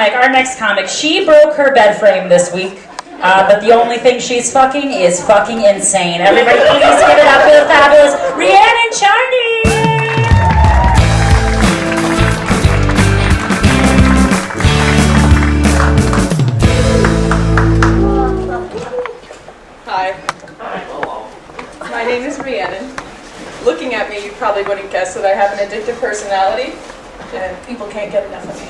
our next comic, she broke her bed frame this week. But the only thing she's fucking is fucking insane. Everybody please give it up for the fabulous Rhiannon Charney! Hi. My name is Rhiannon. Looking at me, you probably wouldn't guess that I have an addictive personality, and people can't get enough of me.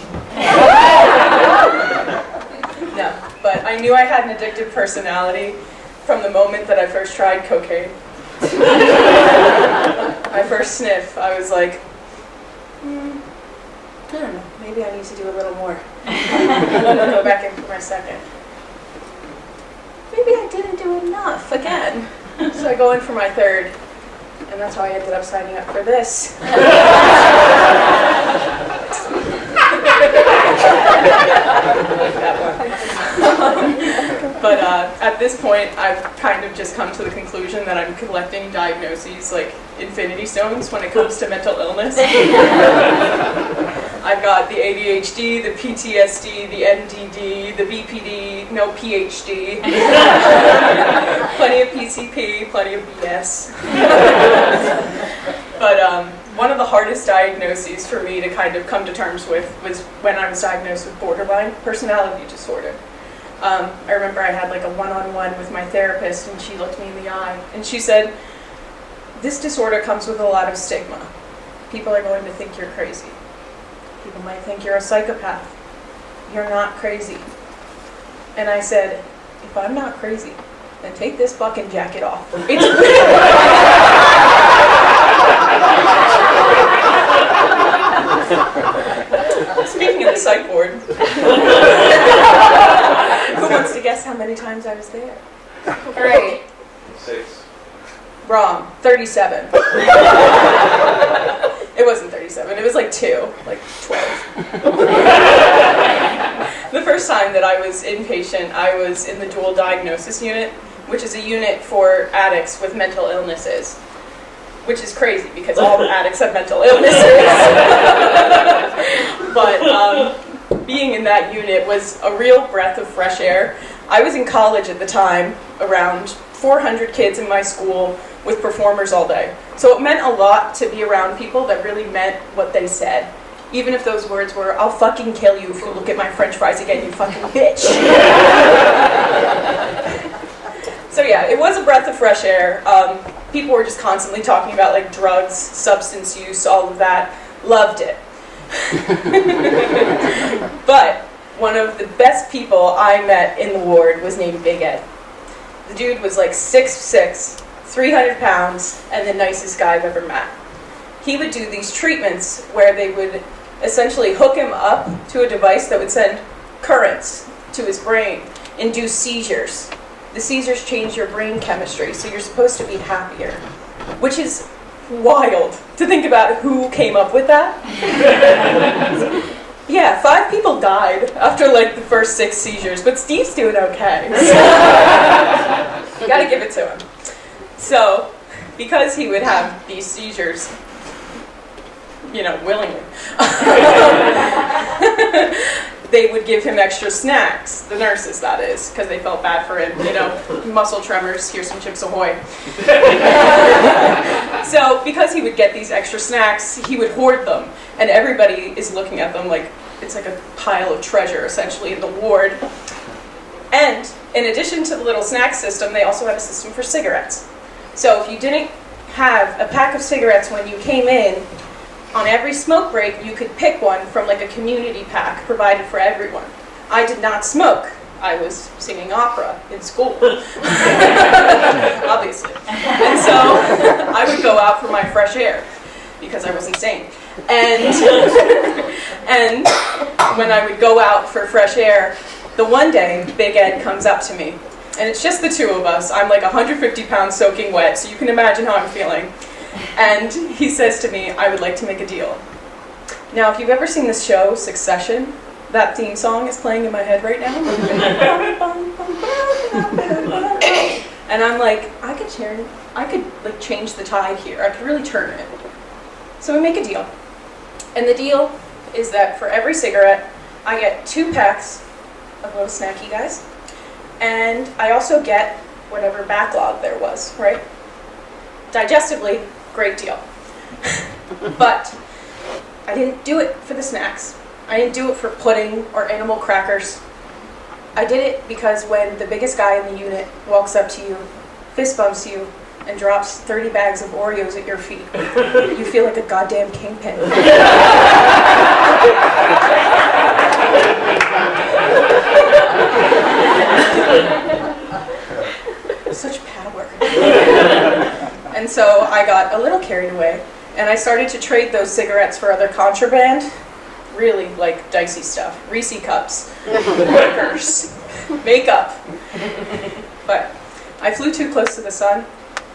No, but I knew I had an addictive personality from the moment that I first tried cocaine. My first sniff, I was like, I don't know, maybe I need to do a little more. And then I'll go back in for my second. Maybe I didn't do enough again. So I go in for my third, and that's how I ended up signing up for this. But at this point, I've kind of just come to the conclusion that I'm collecting diagnoses like infinity stones when it comes to mental illness. I've got the ADHD, the PTSD, the MDD, the BPD, no PhD, plenty of PCP, plenty of BS. But one of the hardest diagnoses for me to kind of come to terms with was when I was diagnosed with borderline personality disorder. I remember I had like a one-on-one with my therapist, and she looked me in the eye and she said, "This disorder comes with a lot of stigma. People are going to think you're crazy. People might think you're a psychopath. You're not crazy." And I said, "If I'm not crazy, then take this fucking jacket off. It's Speaking of the psych ward, who wants to guess how many times I was there? 3. 6. Wrong. 37. It wasn't 37. It was like 2, like 12. The first time that I was inpatient, I was in the dual diagnosis unit, which is a unit for addicts with mental illnesses. Which is crazy because all addicts have mental illnesses. But being in that unit was a real breath of fresh air. I was in college at the time, around 400 kids in my school with performers all day. So it meant a lot to be around people that really meant what they said. Even if those words were, "I'll fucking kill you if you look at my french fries again, you fucking bitch." So yeah, it was a breath of fresh air. People were just constantly talking about like drugs, substance use, all of that. Loved it. But one of the best people I met in the ward was named Big Ed. The dude was like 6'6", 300 pounds, and the nicest guy I've ever met. He would do these treatments where they would essentially hook him up to a device that would send currents to his brain, induce seizures. The seizures change your brain chemistry, so you're supposed to be happier, which is wild to think about who came up with that. Yeah, 5 people died after like the first 6 seizures, but Steve's doing okay. You gotta give it to him. So, because he would have these seizures, willingly, they would give him extra snacks, the nurses that is, because they felt bad for him, muscle tremors, here's some Chips Ahoy. So because he would get these extra snacks, he would hoard them, and everybody is looking at them like it's like a pile of treasure, essentially, in the ward. And in addition to the little snack system, they also had a system for cigarettes. So if you didn't have a pack of cigarettes when you came in, on every smoke break, you could pick one from like a community pack provided for everyone. I did not smoke. I was singing opera in school, obviously. And so I would go out for my fresh air because I was insane. And when I would go out for fresh air, the one day Big Ed comes up to me, and it's just the two of us. I'm like 150 pounds soaking wet, so you can imagine how I'm feeling. And he says to me, "I would like to make a deal." Now, if you've ever seen this show, Succession, that theme song is playing in my head right now. And I'm like, I could change the tide here. I could really turn it. So we make a deal. And the deal is that for every cigarette, I get 2 packs of little snacky guys, and I also get whatever backlog there was, right? Digestively, great deal. But I didn't do it for the snacks. I didn't do it for pudding or animal crackers. I did it because when the biggest guy in the unit walks up to you, fist bumps you, and drops 30 bags of Oreos at your feet, you feel like a goddamn kingpin. Such power. And so I got a little carried away, and I started to trade those cigarettes for other contraband. Really, like, dicey stuff. Reese cups, workers, makeup. But I flew too close to the sun,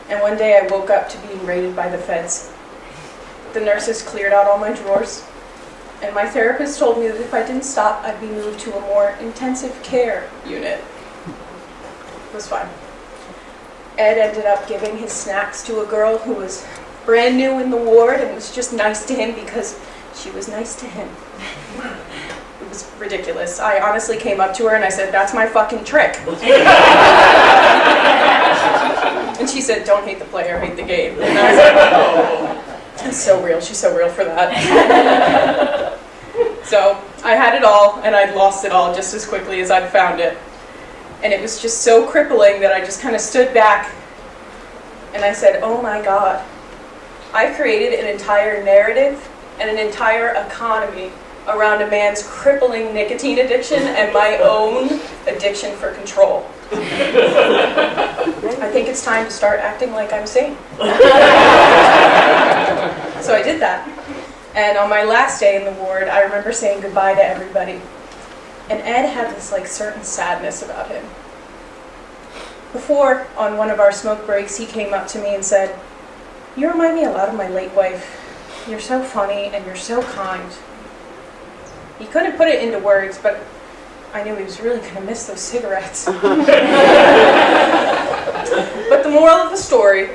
and one day I woke up to being raided by the feds. The nurses cleared out all my drawers, and my therapist told me that if I didn't stop, I'd be moved to a more intensive care unit. It was fine. Ed ended up giving his snacks to a girl who was brand new in the ward and was just nice to him because she was nice to him. It was ridiculous. I honestly came up to her and I said, "That's my fucking trick." And she said, "Don't hate the player, hate the game." And I was like, "Oh, that's so real. She's so real for that." So I had it all and I'd lost it all just as quickly as I'd found it. And it was just so crippling that I just kind of stood back and I said, "Oh my God, I created an entire narrative and an entire economy around a man's crippling nicotine addiction and my own addiction for control. I think it's time to start acting like I'm sane." So I did that. And on my last day in the ward, I remember saying goodbye to everybody. And Ed had this like certain sadness about him. Before, on one of our smoke breaks, he came up to me and said, "You remind me a lot of my late wife. You're so funny and you're so kind." He couldn't put it into words, but I knew he was really going to miss those cigarettes. But the moral of the story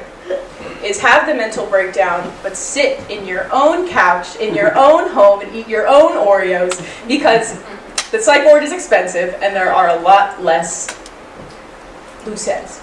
is have the mental breakdown, but sit in your own couch, in your own home, and eat your own Oreos, because the psych ward is expensive and there are a lot less loose ends.